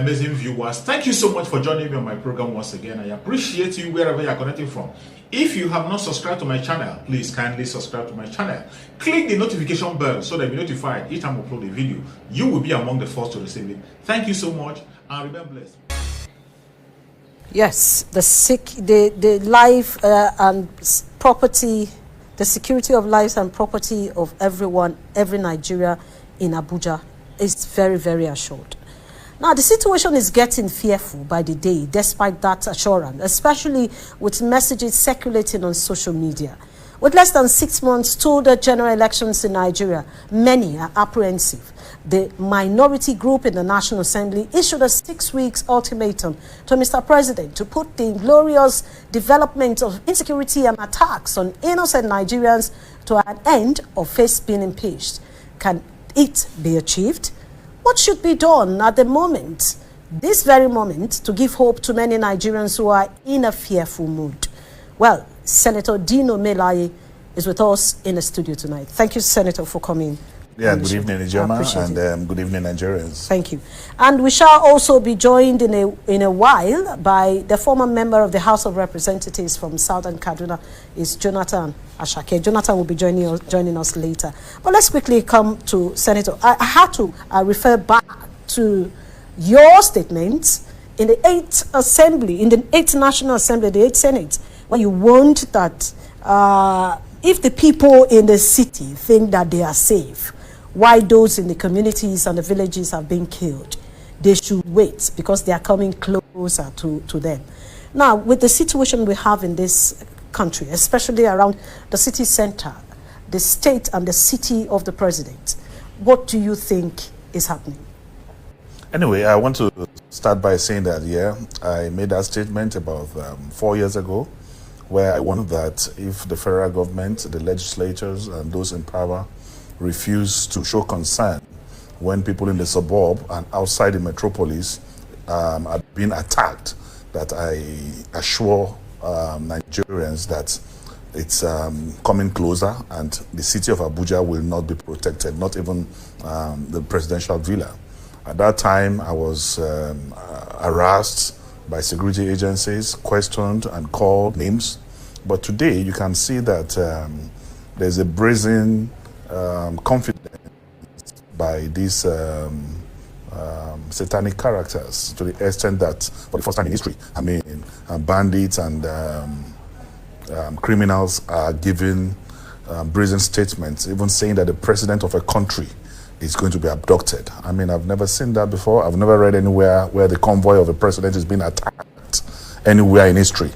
amazing viewers. Thank you so much for joining me on my program once again. I appreciate you wherever you are connecting from. If you have not subscribed to my channel, please kindly subscribe to my channel. Click the notification bell so that you'll be notified each time I upload a video. You will be among the first to receive it. Thank you so much and remain blessed. Yes, the life and property, the security of lives and property of everyone, every Nigeria in Abuja is very, very assured. Now, the situation is getting fearful by the day, despite that assurance, especially with messages circulating on social media. With less than 6 months to the general elections in Nigeria, many are apprehensive. The minority group in the National Assembly issued a 6-week ultimatum to Mr. President to put the inglorious development of insecurity and attacks on innocent Nigerians to an end or face being impeached. Can it be achieved? What should be done at the moment, this very moment, to give hope to many Nigerians who are in a fearful mood? Well, Senator Dino Melaye is with us in the studio tonight. Thank you, Senator, for coming. Yeah, good evening, Ijoma, and good evening, Nigerians. Thank you. And we shall also be joined in a while by the former member of the House of Representatives from Southern Kaduna, is Jonathan Ashake. Jonathan will be joining us later. But let's quickly come to Senator. I had to refer back to your statement in the 8th Assembly, in the 8th National Assembly, the 8th Senate, where you warned that if the people in the city think that they are safe, why those in the communities and the villages have been killed, they should wait because they are coming closer to them. Now, with the situation we have in this country, especially around the city center, the state and the city of the president, what do you think is happening? Anyway, I want to start by saying that, I made that statement about 4 years ago, where I warned that if the federal government, the legislators, and those in power refuse to show concern when people in the suburb and outside the metropolis are being attacked, that I assure Nigerians that it's coming closer and the city of Abuja will not be protected, not even the presidential villa. At that time, I was harassed by security agencies, questioned and called names. But today, you can see that there's a brazen confidence by these satanic characters, to the extent that for the first time in history, bandits and criminals are giving brazen statements, even saying that the president of a country is going to be abducted. I've never seen that before. I've never read anywhere where the convoy of a president is being attacked anywhere in history.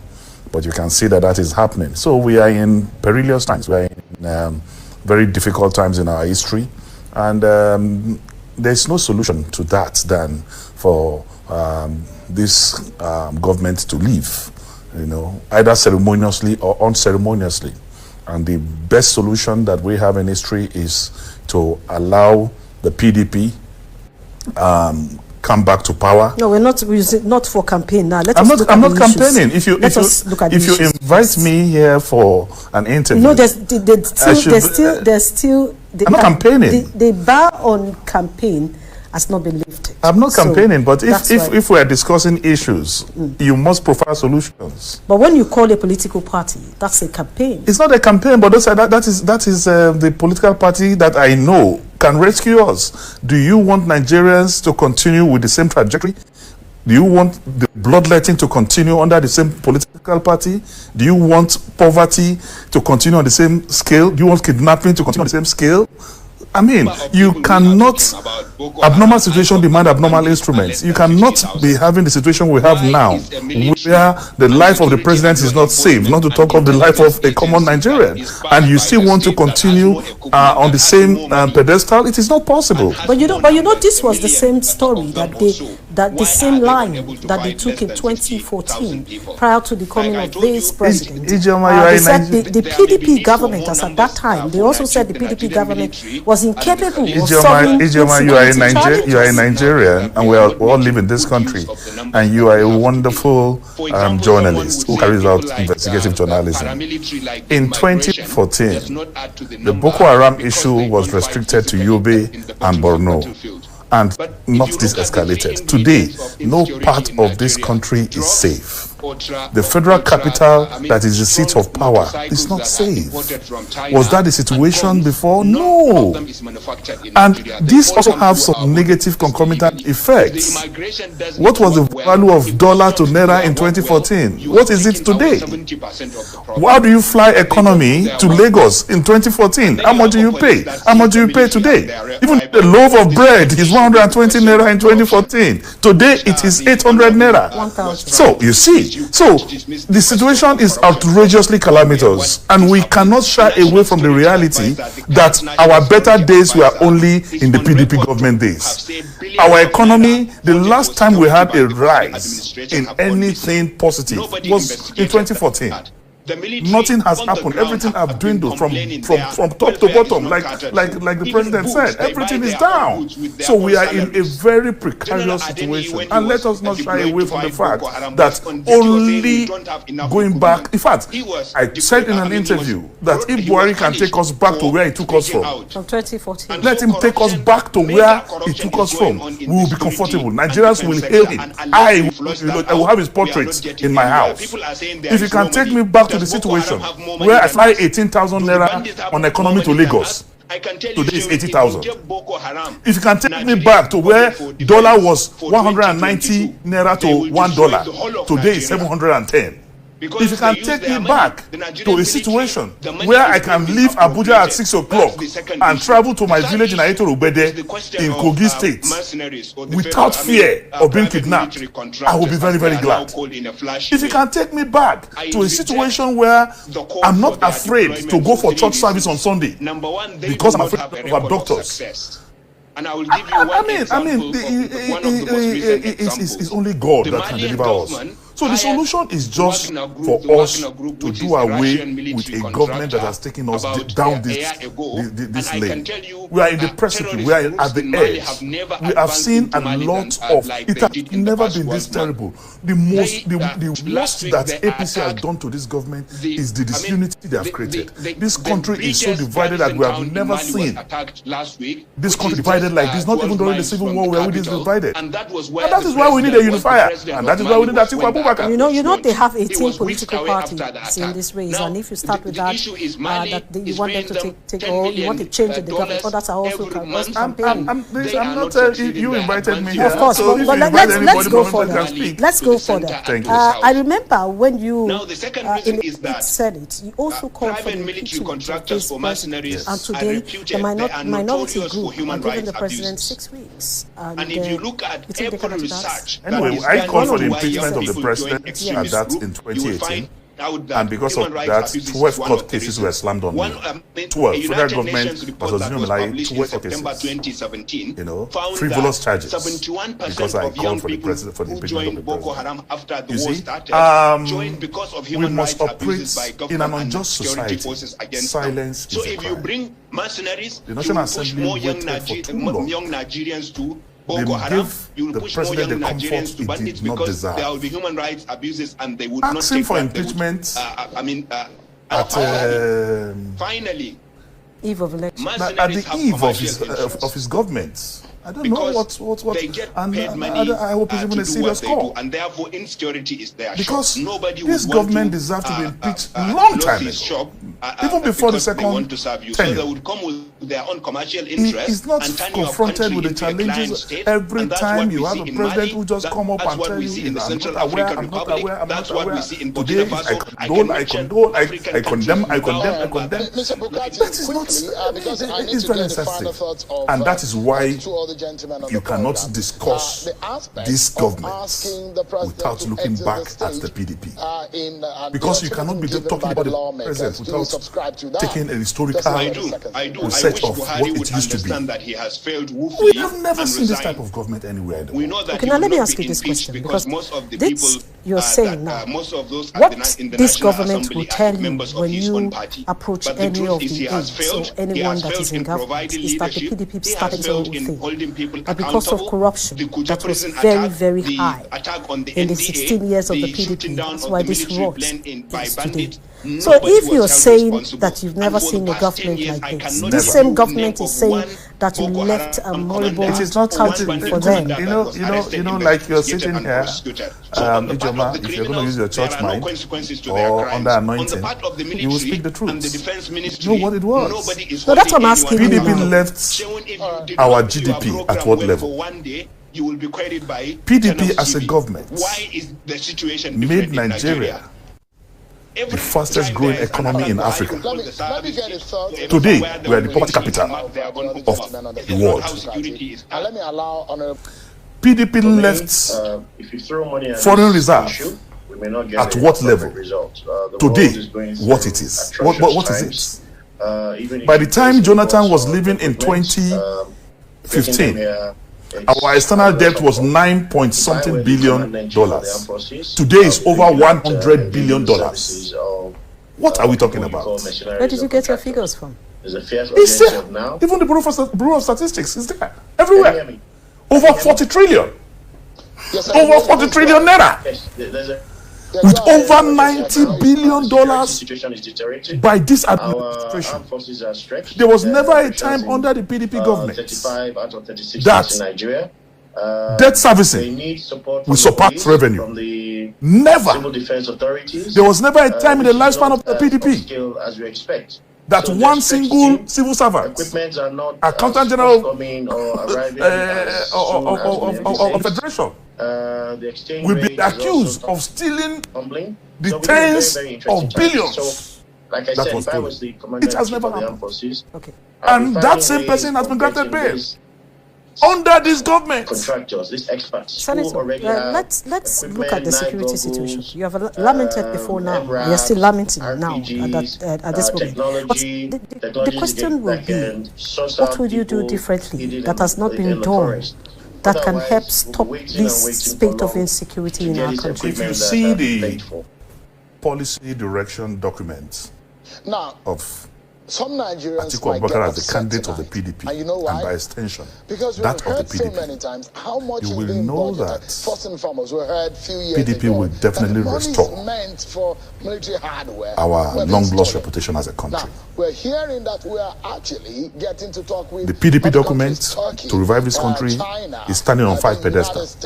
But you can see that that is happening. So we are in perilous times. We are in very difficult times in our history. And there's no solution to that than for this government to leave, either ceremoniously or unceremoniously. And the best solution that we have in history is to allow the PDP come back to power. No, we're not using not for campaign now. I'm not campaigning. If you invite me here for an interview, there's still I'm not campaigning. The bar on campaign has not been lifted. I'm not campaigning, but if we are discussing issues, you must provide solutions. But when you call a political party, that's a campaign. It's not a campaign, but that is the political party that I know can rescue us. Do you want Nigerians to continue with the same trajectory? Do you want the bloodletting to continue under the same political party? Do you want poverty to continue on the same scale? Do you want kidnapping to continue on the same scale? You cannot, abnormal situation demand abnormal instruments. You cannot be having the situation we have now, where the life of the president is not safe, not to talk of the life of a common Nigerian, and you still want to continue on the same pedestal. It is not possible. But this was the same story that the same line that they took in 2014 prior to the coming of this president. They said the PDP government, as at that time, they also said the PDP government was incapable of solving you are a Nigerian, and we all live in this country, and you are a wonderful journalist who carries out investigative journalism. In 2014, the Boko Haram issue was restricted to Yobe and Borno. and not this escalated. Today, no part of this country is safe. The federal capital, that is the seat of power, is not safe. Was that the situation before? No. And this also has some negative concomitant effects. What was the value of dollar to naira in 2014? What is it today? How do you fly economy to Lagos in 2014? How much do you pay? How much do you pay today? Even the loaf of bread is 120 naira in 2014. Today it is 800 naira. So you see, so the situation is outrageously calamitous, and we cannot shy away from the reality that our better days were only in the PDP government days. Our economy, the last time we had a rise in anything positive was in 2014. Nothing has happened. Everything have dwindled from top to bottom, like the president said. Everything is down. So we are in a very precarious situation, and let us not shy away from the fact that only going back. In fact, I said in an interview that if Buhari can take us back to where he took us from 2014, let him take us back to where he took us from. We will be comfortable. Nigerians will hail him. I will have his portrait in my house. If you can take me back to the situation where I fly 18,000 naira on economy to Lagos, today is 80,000. If you can take me back to where dollar was 190 naira to $1, today is 710. If you can take me back to a situation where I can leave Abuja at 6 o'clock and travel to my village in Ayetorobede in Kogi State without fear of being kidnapped, I will be very, very glad. If you can take me back to a situation where I'm not afraid to go for church service on Sunday because I'm afraid of abductors. And I will give you one example. It's only God that can deliver us. So the solution is just for us to do away with a government that has taken us down this lane. We are in the precipice. We are at the edge. We have seen a lot of. It has never been this terrible. The worst that APC has done to this government is the disunity they have created. This country is so divided that we have never seen this country divided like this. Not even during the Civil War where we this divided. And that is why we need a unifier. And that is why we need Atiku Abubakar. You know they have 18 political parties in this race, and if you start with that, you want them to take all, you want to change the government, others are also campaigning. You invited me here. Of course, so but let's go further. Let's go further. Thank you. I remember when you in the Senate, you also called for the impeachment of this president, and today the minority group are giving the president 6 weeks. And if you look at every research, anyway, I called for the impeachment of the president at that in 2018. And because of that, 12 court cases were slammed on me. 12. Federal government versus Dino Melaye, 12 cases. Frivolous charges. Because I called for the president for the impeachment of the president. You see, we must operate in an unjust society. Silence is a crime. The National Assembly waited for too long. They give the president the comfort he did not deserve. There will be human rights abuses, and they would asking not for impeachment finally, eve of election. At the eve of his government. I don't know what and I hope it's even a serious call. And therefore insecurity is there. Because this government deserves to be impeached a long time ago. Even before the second tenure. So they would come with their own commercial interests. He's not confronted with the challenges every time you have a president who just come up and tell you, I'm not aware. Today, I condone, I condemn. That is not, it's very insensitive. And that is why you cannot discuss this government without looking back at the PDP. Because you cannot be talking about the president without taking a historical research of what it used to be. We have never seen this type of government anywhere in the world. Okay, now let me ask you this question, because this you're saying now, what this government will tell you when you approach any of the aides or anyone that is in government is that the PDP started the whole thing. But because of corruption that was very, very high in the 16 years of the PDP, that's why this rot is today. So if you're saying that you've never seen a government like this, this same government is saying that you left a moribund It is not country for them. You know, like you're sitting here, Ijoma, if you're going to use your church mind or under anointing, you will speak the truth. You know what it was? So that's what I'm asking you now. PDP left our GDP at what level? You will be queried by PDP as a government why is the situation made Nigeria the fastest growing economy in Africa. Today, we are the poverty capital of the world. PDP left foreign reserve at what level? Today, what it is? What is it? By the time Jonathan was living in 2015, our external debt was $9-point-something billion. Today is over $100 billion. What are we talking about? Where did you get your figures from? It's there. Even the Bureau of Statistics is there. Everywhere. Over 40 trillion. Over 40 trillion naira. With over $90 billion by this administration. There was never a time under the PDP government that debt servicing will surpass revenue. Never. There was never a time in the lifespan of the PDP that one single civil servant, accountant general of federation, will be accused of stealing the tens of billions that was stolen. It has never happened. Okay. And that same person has been granted bail under this government. Senator, let's look at the security situation. You have lamented before now. You are still lamenting now at this moment. But the question will be, what would you do differently that has not been done that can help stop this spate of insecurity in our country? If you see the policy direction documents of some Nigerians Atiku Abubakar as the candidate of the PDP, and, you know why? And by extension, because that of the PDP, so many times how much you will know that first and foremost, we heard few years PDP ago will definitely restore meant for military hardware, our long-lost reputation as a country. Now, we're hearing that we are actually getting to talk with the PDP document to revive this country is standing on 5 pedestals,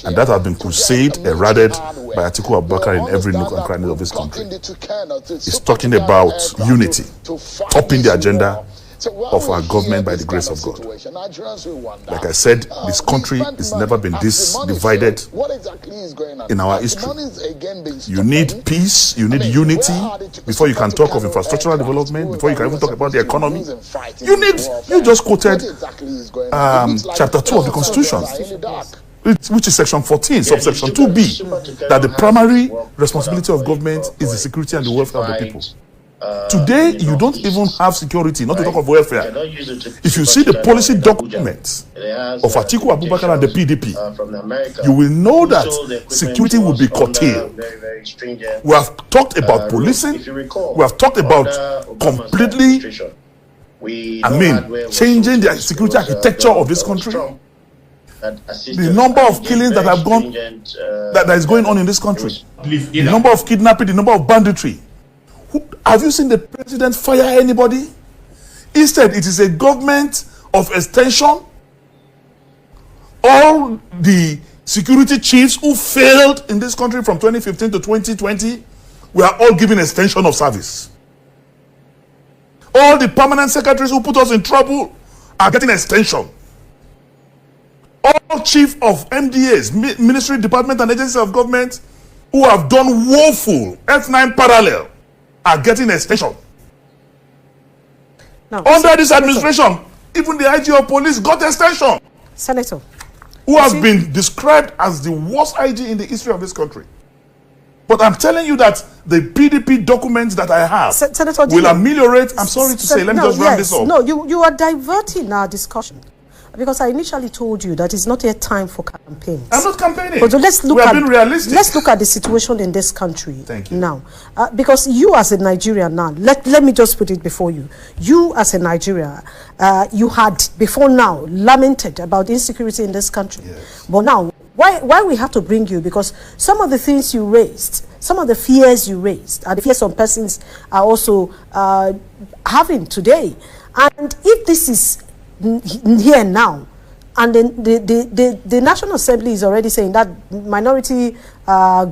and that has been crusade eraded by Atiku Abubakar in every nook and cranny of this country. It's talking about unity, topping the agenda of our government by the grace of God. Like I said, this country has never been this divided in our history. You need peace, you need unity before you can talk of infrastructural development, before you can even talk about the economy. You just quoted chapter 2 of the Constitution, which is section 14, subsection 2B, that the primary responsibility of government is the security and the welfare of the people. Today, you don't even have security, not to talk of welfare. If you see the policy documents of Atiku Abubakar and the PDP, you will know that security will be curtailed. We have talked about policing. We have talked about completely, changing the security architecture of this country. The number of killings that have gone, that is going on in this country, the number of kidnapping, the number of banditry. Have you seen the president fire anybody? Instead, it is a government of extension. All the security chiefs who failed in this country from 2015 to 2020 were all given extension of service. All the permanent secretaries who put us in trouble are getting extension. All chief of MDAs, ministry, department, and agencies of government who have done woeful F9 parallel are getting extension. Now, under this administration, even the IG of police got extension. Senator, who has been described as the worst IG in the history of this country. But I'm telling you that the PDP documents that I have Senator will ameliorate. I'm sorry to say, let me just round this up. No, you are diverting our discussion. Because I initially told you that it's not a time for campaigns. I'm not campaigning. But let's look being realistic. Let's look at the situation in this country. Thank you. Now. Because you as a Nigerian now, let me just put it before you. You as a Nigerian, you had before now lamented about insecurity in this country. Yes. But now, why we have to bring you? Because some of the things you raised, some of the fears you raised, are the fears some persons are also having today. And if this is here now. And then the National Assembly is already saying, that minority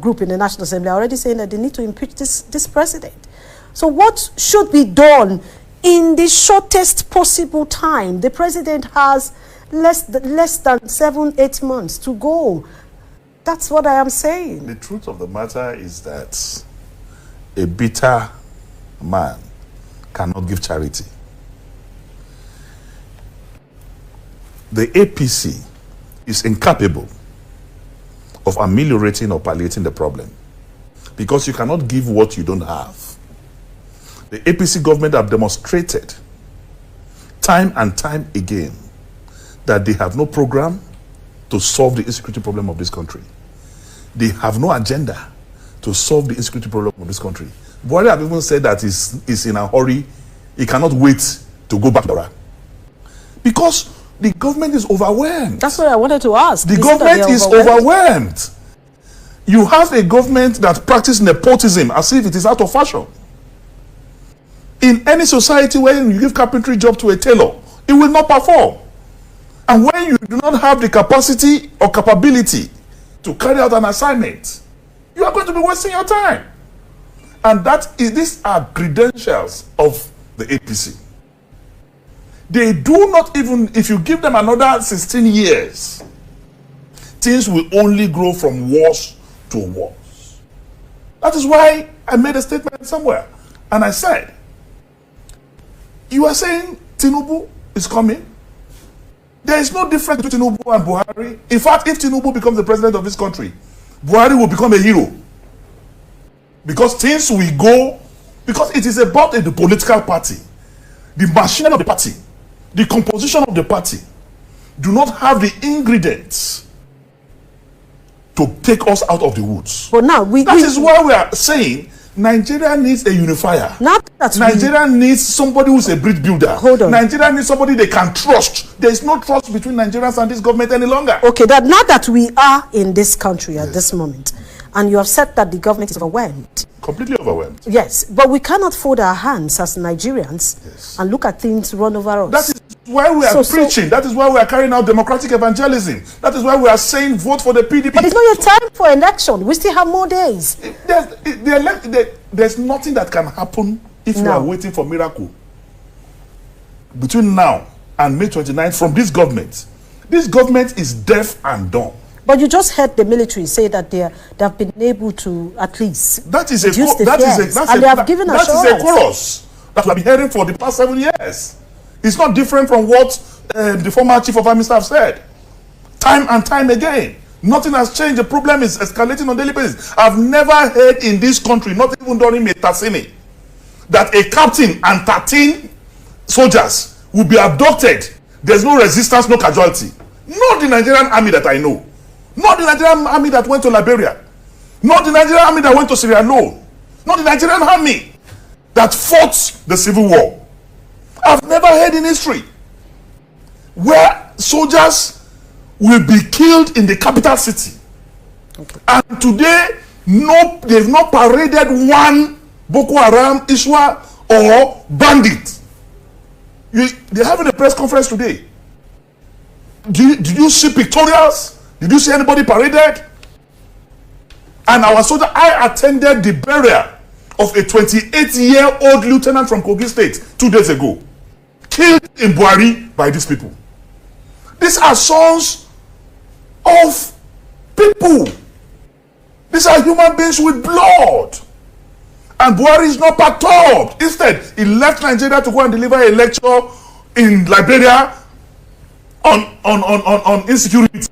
group in the National Assembly are already saying that they need to impeach this president. So what should be done in the shortest possible time? The president has less than 7-8 months to go. That's what I am saying. The truth of the matter is that a bitter man cannot give charity. The APC is incapable of ameliorating or palliating the problem, because you cannot give what you don't have. The APC government have demonstrated time and time again that they have no program to solve the insecurity problem of this country. They have no agenda to solve the insecurity problem of this country. Buhari have even said that he's in a hurry. He cannot wait to go back to Iraq, because the government is overwhelmed. That's what I wanted to ask. The government is overwhelmed. You have a government that practices nepotism as if it is out of fashion. In any society where you give carpentry job to a tailor, it will not perform. And when you do not have the capacity or capability to carry out an assignment, you are going to be wasting your time. And these are credentials of the APC. They do not even, if you give them another 16 years, things will only grow from worse to worse. That is why I made a statement somewhere. And I said, you are saying Tinubu is coming? There is no difference between Tinubu and Buhari. In fact, if Tinubu becomes the president of this country, Buhari will become a hero. Because things will go, because it is about the political party. The machinery of the party, the composition of the party do not have the ingredients to take us out of the woods. But now that is why we are saying Nigeria needs a unifier. Nigeria needs somebody who's a bridge builder. Hold on. Nigeria needs somebody they can trust. There is no trust between Nigerians and this government any longer. Okay, now that we are in this country at this moment, and you have said that the government is overwhelmed. Completely overwhelmed. Yes, but we cannot fold our hands as Nigerians and look at things run over us. That is why we are preaching. That is why we are carrying out democratic evangelism. That is why we are saying vote for the PDP. But it's not your time for election. We still have more days. There's nothing that can happen if you are waiting for miracle. Between now and May 29th from this government. This government is deaf and dumb. But you just heard the military say that they have been able to at least that is reduce the fears. And they have given assurance. That is a chorus that we have been hearing for the past 7 years. It's not different from what the former chief of army staff said. Time and time again. Nothing has changed. The problem is escalating on a daily basis. I've never heard in this country, not even during Metasini, that a captain and 13 soldiers will be abducted. There's no resistance, no casualty. Not the Nigerian army that I know. Not the Nigerian army that went to Liberia. Not the Nigerian army that went to Sierra Leone. Not the Nigerian army that fought the civil war. I've never heard in history where soldiers will be killed in the capital city. Okay. And today, they've not paraded one Boko Haram, Iswa, or bandit. They're having a press conference today. Did you see pictorials? Did you see anybody paraded? And our soldier, I attended the burial of a 28-year-old lieutenant from Kogi State 2 days ago, killed in Buhari by these people. These are sons of people. These are human beings with blood. And Buhari is not perturbed. Instead, he left Nigeria to go and deliver a lecture in Liberia on insecurity.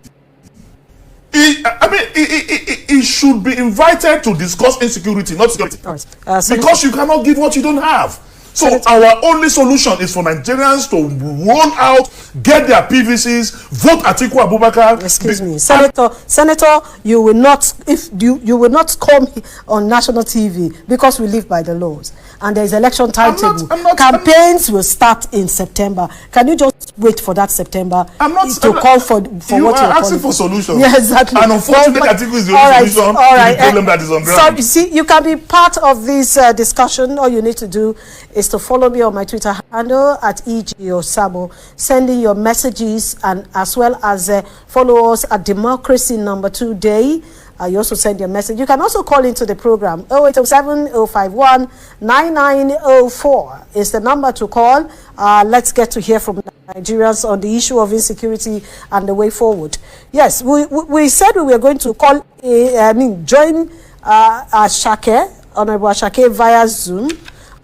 He should be invited to discuss insecurity, not security. Because you cannot give what you don't have. So our only solution is for Nigerians to roll out, get their PVCs, vote Atiku Abubakar. Excuse me, Senator, you will not come on national TV because we live by the laws, and there is election timetable. Campaigns will start in September. Can you just wait for that September I'm not call for you what are you're asking calling for solutions. Yeah, exactly. And unfortunately, But- article is the only solution to the problem that is on ground. So, you see, you can be part of this discussion. All you need to do is to follow me on my Twitter handle at EGOSAMO, send in your messages, and as well as follow us at Democracy Number 2 Day. You also send your message. You can also call into the program. 0807 051 9904 is the number to call. Let's get to hear from Nigerians on the issue of insecurity and the way forward. Yes, we said we were going to call, join Ashake, Honorable Ashake, via Zoom,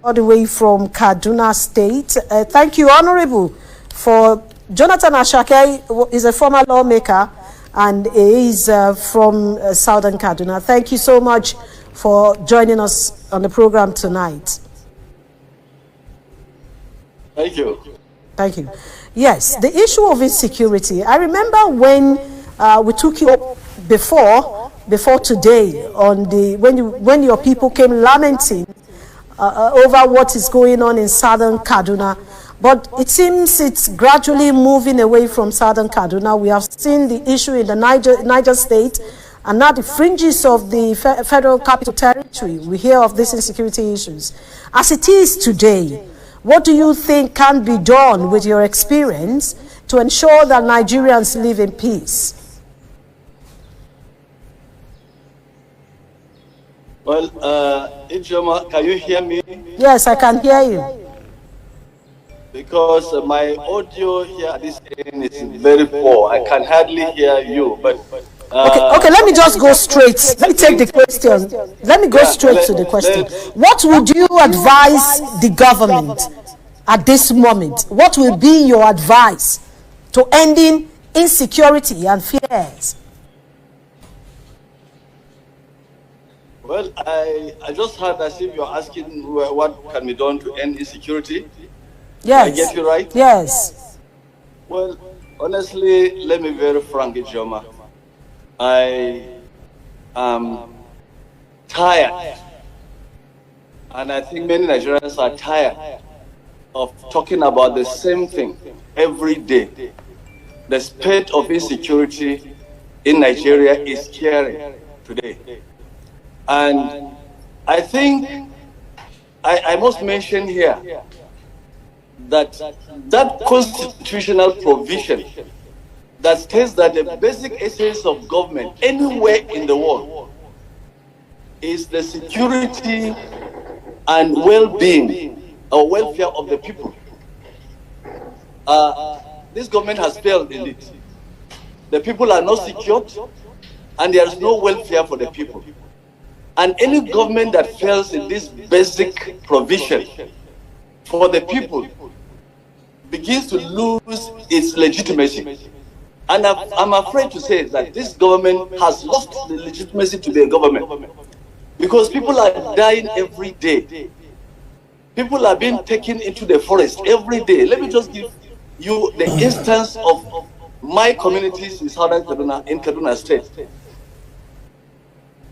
all the way from Kaduna State. Thank you, Honorable, for Jonathan Ashake is a former lawmaker and is from Southern Kaduna. Thank you so much for joining us on the program tonight. Thank you. Thank you. Yes, the issue of insecurity. I remember when we took you up before today on the when your people came lamenting over what is going on in Southern Kaduna. But it seems it's gradually moving away from Southern Kaduna. We have seen the issue in the Niger State, and now the fringes of the Federal Capital Territory. We hear of these insecurity issues. As it is today, what do you think can be done with your experience to ensure that Nigerians live in peace? Well, Ijoma, can you hear me? Yes, I can hear you. Because my audio here at this end is very poor. I can hardly hear you. But okay, let me just go straight. Let me take the question. Let me go straight to the question. What would you advise the government at this moment? What will be your advice to ending insecurity and fears? Well, I just heard as if you're asking what can be done to end insecurity. Yes. Did I get you right? Yes. Well, honestly, let me be very frank, Ijoma. I am tired, and I think many Nigerians are tired of talking about the same thing every day. The state of insecurity in Nigeria is scary today. And I think I must mention here that constitutional provision that states that the basic essence of government anywhere in the world is the security and well-being or welfare of the people. This government has failed in it. The people are not secured, and there is no welfare for the people. And any government that fails in this basic provision for the people begins to lose its legitimacy. And I'm afraid to say that this government has lost the legitimacy to be a government, because people are dying every day. People are being taken into the forest every day. Let me just give you the instance of my communities in Southern Kaduna, in Kaduna State.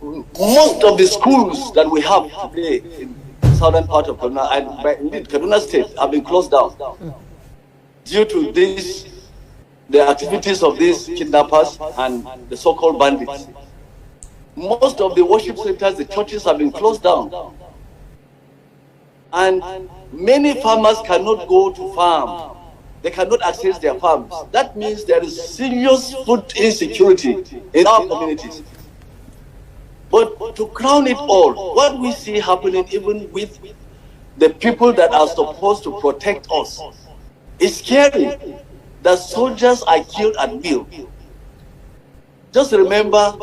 Most of the schools that we have today in southern part of Kaduna, and indeed Kaduna State, have been closed down due to the activities of these kidnappers and the so-called bandits. Most of the worship centers, the churches, have been closed down. And many farmers cannot go to farm. They cannot access their farms. That means there is serious food insecurity in our communities. But to crown it all, what we see happening even with the people that are supposed to protect us, is scary. The soldiers are killed at will. Just remember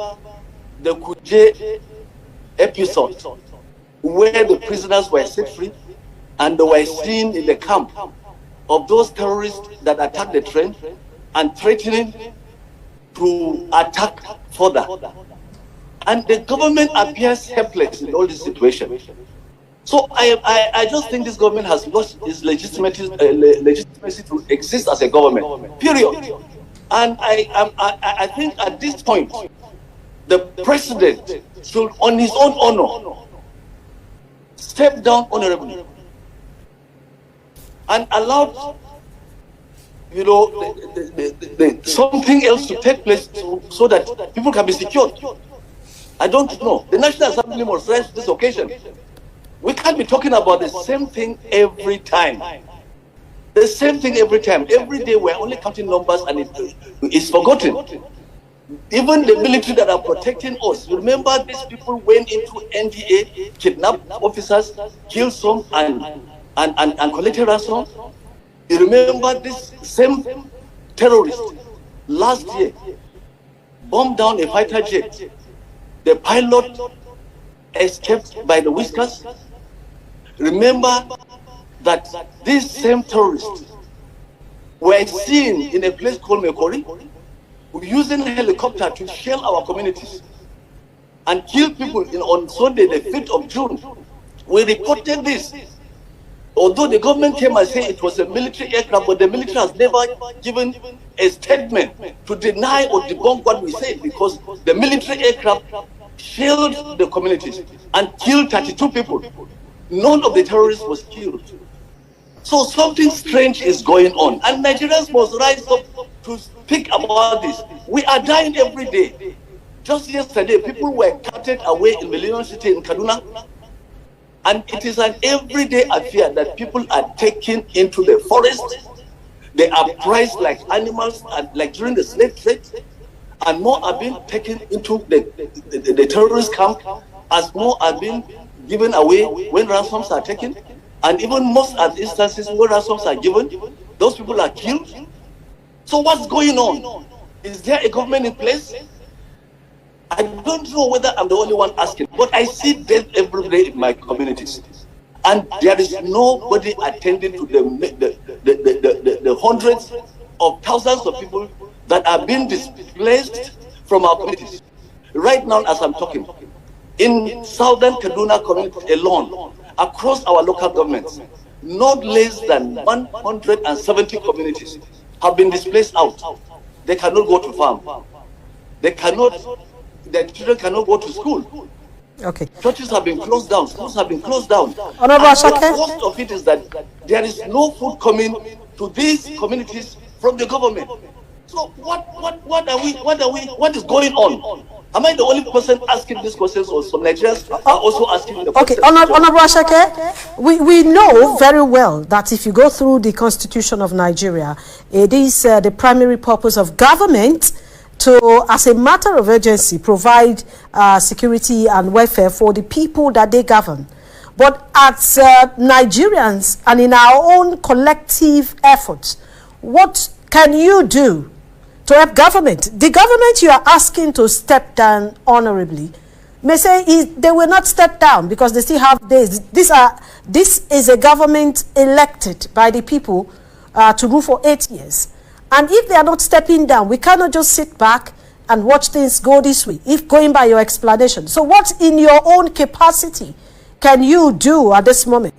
the Kuje episode, where the prisoners were set free and they were seen in the camp of those terrorists that attacked the train and threatening to attack further. And the government appears helpless in all this situation. So I just think this government has lost its legitimacy to exist as a government, period. And I think at this point, the president should, on his own honor, step down honorably and allow you know, something else to take place so that people can be secured. I don't know. The National Assembly must rise this occasion. We can't be talking about the same thing every time. The same thing every time. Every day we're only counting numbers and it's forgotten. Even the military that are protecting us, remember these people went into NDA, kidnapped officers, killed some and collected ransom. You remember this same terrorist last year bombed down a fighter jet. The pilot escaped by the whiskers. Remember that these same terrorists were seen in a place called Mekori, using a helicopter to shell our communities and kill people on Sunday, the 5th of June. We reported this. Although the government came and said it was a military aircraft, but the military has never given a statement to deny or debunk what we said, because the military aircraft shelled the communities and killed 32 people. None of the terrorists was killed. So something strange is going on, and Nigerians must rise up to speak about this. We are dying every day. Just yesterday, people were carted away in Millennium City in Kaduna, and it is an everyday affair that people are taken into the forest. They are prized like animals, and like during the slave trade, and more are being taken into the terrorist camp, as more are being given away when ransoms are taken. And even most of the instances where ransoms are given, those people are killed. So what's going on? Is there a government in place? I don't know whether I'm the only one asking, but I see death every day in my communities. And there is nobody attending to the hundreds of thousands of people that are being displaced from our communities. Right now, as I'm talking, in southern Kaduna community alone, across our local governments, not less than 170 communities have been displaced out. They cannot go to farm. Their children cannot go to school. Okay. Churches have been closed down. Schools have been closed down. Honorable The Asake. worst of it is that there is no food coming to these communities from the government. So what is going on? Am I the only person asking these questions, or some Nigerians are also asking the questions? Okay, Honorable Asake, we know very well that if you go through the Constitution of Nigeria, it is the primary purpose of government to, as a matter of urgency, provide security and welfare for the people that they govern. But as Nigerians and in our own collective efforts, what can you do to help government? The government you are asking to step down honorably may say they will not step down because they still have days. This is a government elected by the people to rule for 8 years. And if they are not stepping down, we cannot just sit back and watch things go this way, if going by your explanation. So what in your own capacity can you do at this moment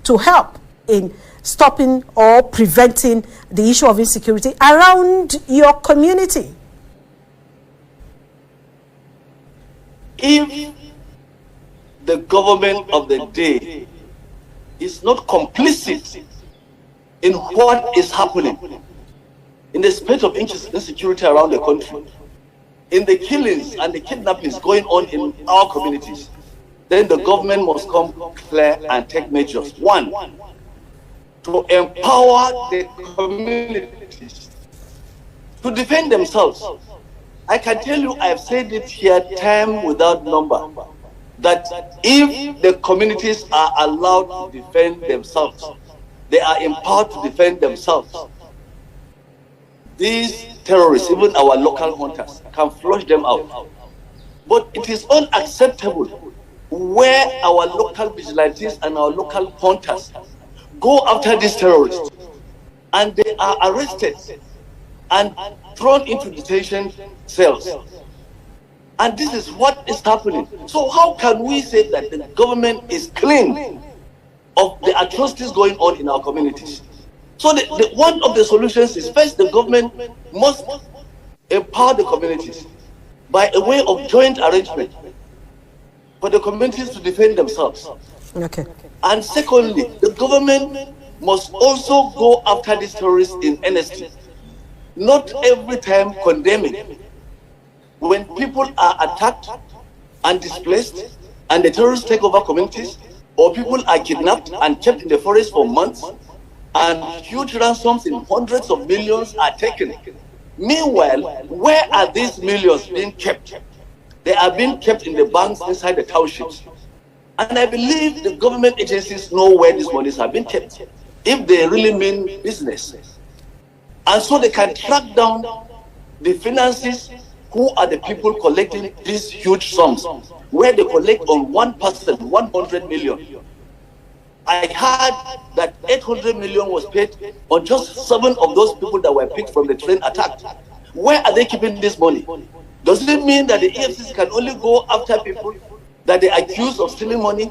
to help in stopping or preventing the issue of insecurity around your community? If the government of the day is not complicit in what is happening, in the state of insecurity around the country, in the killings and the kidnappings going on in our communities, then the government must come clear and take measures. One, to empower the communities to defend themselves. I can tell you, I have said it here time without number, that if the communities are allowed to defend themselves, they are empowered to defend themselves, these terrorists, even our local hunters, can flush them out. But it is unacceptable where our local vigilantes and our local hunters go after these terrorists and they are arrested and thrown into detention cells. And this is what is happening. So how can we say that the government is clean of the atrocities going on in our communities? So one of the solutions is, first, the government must empower the communities by a way of joint arrangement for the communities to defend themselves. Okay. And secondly, the government must also go after these terrorists in earnest. Not every time condemning. When people are attacked and displaced and the terrorists take over communities, or people are kidnapped and kept in the forest for months, and huge ransoms in hundreds of millions are taken. Meanwhile, where are these millions being kept? They are being kept in the banks inside the townships. And I believe the government agencies know where these monies have been kept, if they really mean business. And so they can track down the finances. Who are the people collecting these huge sums, where they collect on one person 100 million? I heard that 800 million was paid on just 7 of those people that were picked from the train attack. Where are they keeping this money? Does it mean that the EFCC can only go after people that they accuse of stealing money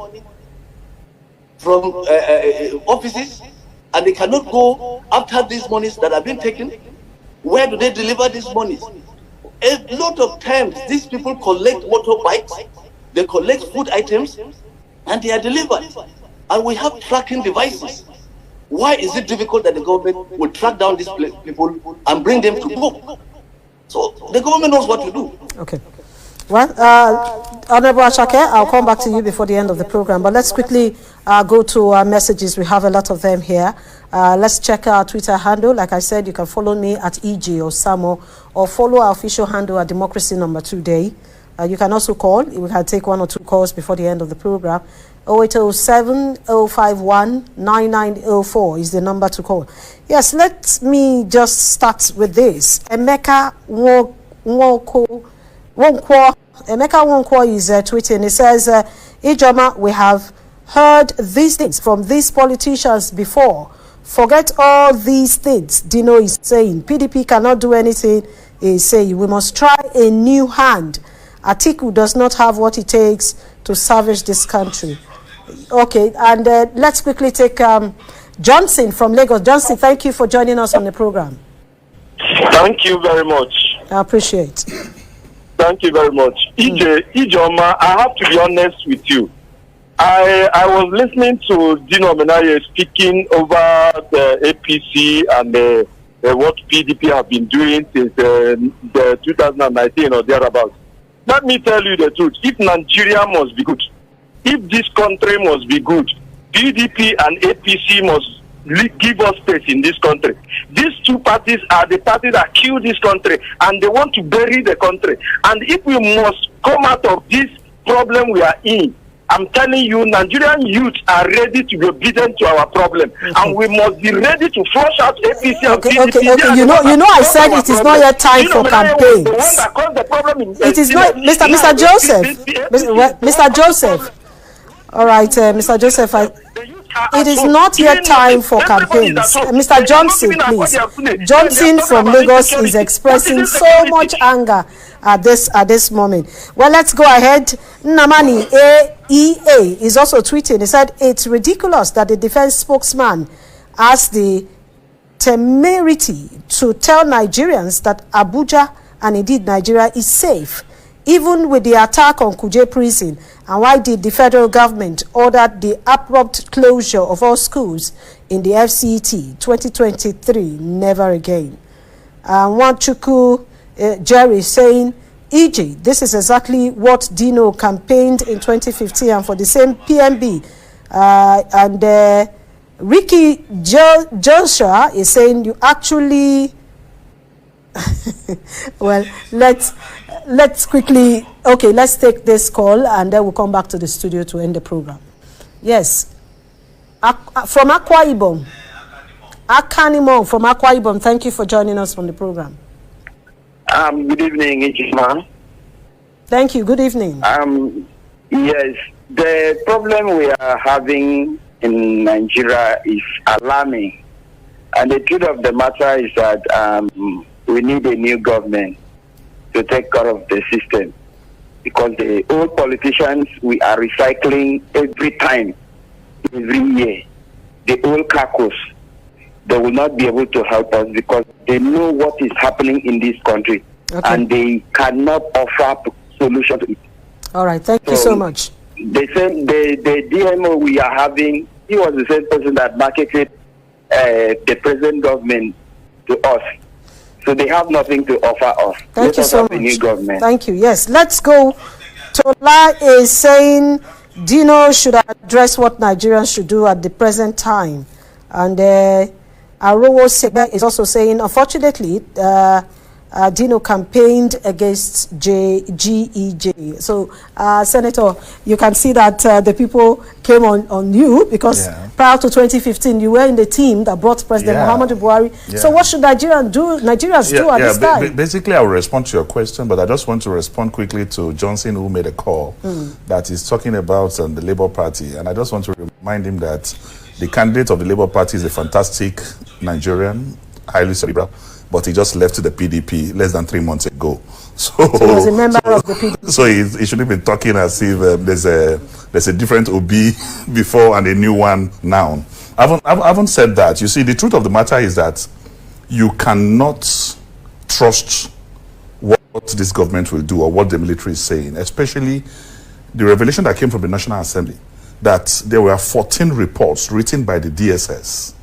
from offices, and they cannot go after these monies that have been taken? Where do they deliver these monies? A lot of times, these people collect motorbikes, they collect food items, and they are delivered. And we have tracking devices. Why is it difficult that the government will track down these people and bring them to book? So the government knows what to do. Okay. Well, Honorable Ashake, I'll come back to you before the end of the program, but let's quickly go to our messages. We have a lot of them here. Let's check our Twitter handle. Like I said, you can follow me at EG or Samo, or follow our official handle at Democracy Number 2 Day. You can also call. We can take 1 or 2 calls before the end of the program. 0807-051-9904 is the number to call. Yes, let me just start with this. Emeka Wonkwo is tweeting. It says, Ijoma, we have heard these things from these politicians before. Forget all these things Dino is saying. PDP cannot do anything. He's saying we must try a new hand. Atiku does not have what it takes to salvage this country. Okay, and let's quickly take Johnson from Lagos. Johnson, thank you for joining us on the program. Thank you very much. I appreciate. Thank you very much. Ijoma, I have to be honest with you. I was listening to Dino Melaye speaking over the APC and what PDP have been doing since the 2019 or thereabouts. Let me tell you the truth. If Nigeria must be good, if this country must be good, PDP and APC must give us space in this country. These two parties are the parties that kill this country, and they want to bury the country. And if we must come out of this problem we are in, I'm telling you, Nigerian youth are ready to be obedient to our problem, and we must be ready to flush out APC and PDP. Okay. You know, I said it is not yet time for campaigns. It is not, Mr. Joseph. Mr. Joseph. All right, Mr. Joseph. It is not yet time for campaigns. Mr. Johnson, please. Johnson from Lagos is expressing so much anger at this moment. Well, let's go ahead. Namani AEA is also tweeting. He said it's ridiculous that the defense spokesman has the temerity to tell Nigerians that Abuja and indeed Nigeria is safe, even with the attack on Kuje prison. And why did the federal government order the abrupt closure of all schools in the FCT 2023? Never again. Wanchuku Jerry saying, E.g., this is exactly what Dino campaigned in 2015 and for the same PMB. Ricky Joshua is saying you actually... Well, let's quickly, okay, let's take this call and then we'll come back to the studio to end the program. Yes, from Akwa Ibom, Akanimo from Akwa Ibom, thank you for joining us on the program. Good evening, Ijima. Thank you, good evening. Yes, the problem we are having in Nigeria is alarming, and the truth of the matter is that we need a new government to take care of the system, because the old politicians we are recycling every year. The old carcass, they will not be able to help us because they know what is happening in this country, and they cannot offer solution to it. All right, thank you so much. The DMO we are having, he was the same person that marketed the present government to us. So they have nothing to offer us. Thank you so much. New government. Thank you. Yes, let's go. Tola is saying Dino should address what Nigerians should do at the present time. And Arowo Sebe is also saying, unfortunately, Dino campaigned against GEJ. So, Senator, you can see that the people came on you because prior to 2015, you were in the team that brought President Muhammadu Buhari. So, what should Nigerians do at this time? Basically, I will respond to your question, but I just want to respond quickly to Johnson, who made a call that is talking about the Labour Party. And I just want to remind him that the candidate of the Labour Party is a fantastic Nigerian, highly cerebral, but he just left the PDP less than 3 months ago. So he was a member of the PDP. So he shouldn't be talking as if there's a different OB before and a new one now. I haven't said that. You see, the truth of the matter is that you cannot trust what this government will do or what the military is saying, especially the revelation that came from the National Assembly that there were 14 reports written by the DSS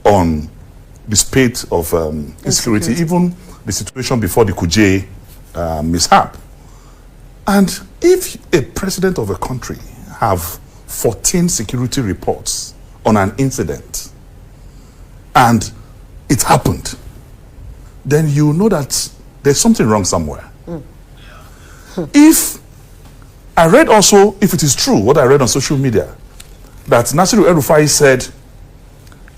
on the spate of insecurity, even the situation before the Kuje mishap. And if a president of a country have 14 security reports on an incident and it happened, then you know that there's something wrong somewhere. If I read also, if it is true, what I read on social media, that Nasiru El-Rufai said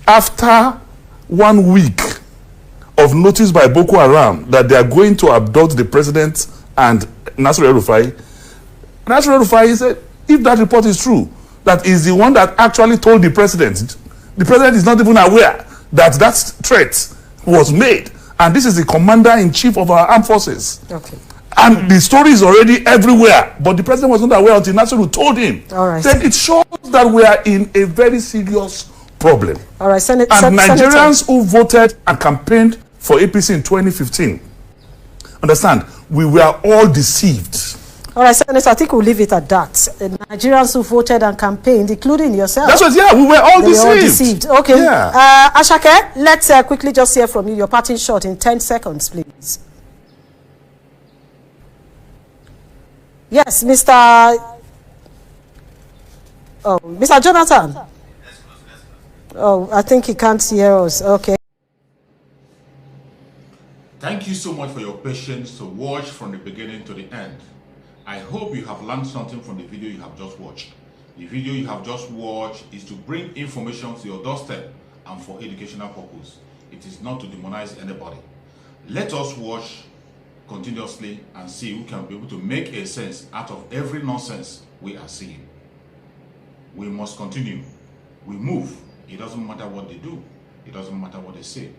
after 1 week of notice by Boko Haram that they are going to abduct the president and Nasiru El-Rufai, Nasiru El-Rufai said, if that report is true, that is the one that actually told the president is not even aware that that threat was made. And this is the commander-in-chief of our armed forces. Okay. And the story is already everywhere, but the president was not aware until Nasiru told him. All right. Then it shows that we are in a very serious problem. All right, and Nigerians who voted and campaigned for APC in 2015, understand, we were all deceived. All right, Senator, I think we'll leave it at that. Nigerians who voted and campaigned, including yourself. That's what, we were all deceived. Okay. Yeah. Ashake, let's quickly just hear from you. Your parting shot in 10 seconds, please. Yes, Mr. Jonathan. Oh, I think he can't hear us. Okay. Thank you so much for your patience to watch from the beginning to the end. I hope you have learned something from the video you have just watched. The video you have just watched is to bring information to your doorstep and for educational purpose. It is not to demonize anybody. Let us watch continuously and see who can be able to make a sense out of every nonsense we are seeing. We must continue. We move. It doesn't matter what they do. It doesn't matter what they say.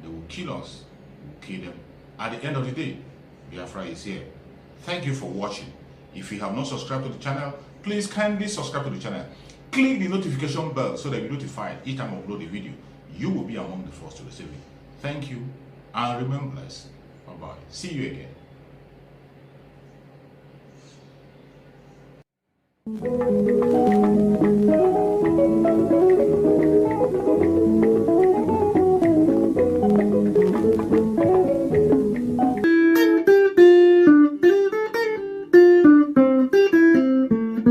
They will kill us. We will kill them. At the end of the day, Biafra is here. Thank you for watching. If you have not subscribed to the channel, please kindly subscribe to the channel. Click the notification bell so that you're notified each time I upload a video. You will be among the first to receive it. Thank you and remain blessed. Bye-bye. See you again.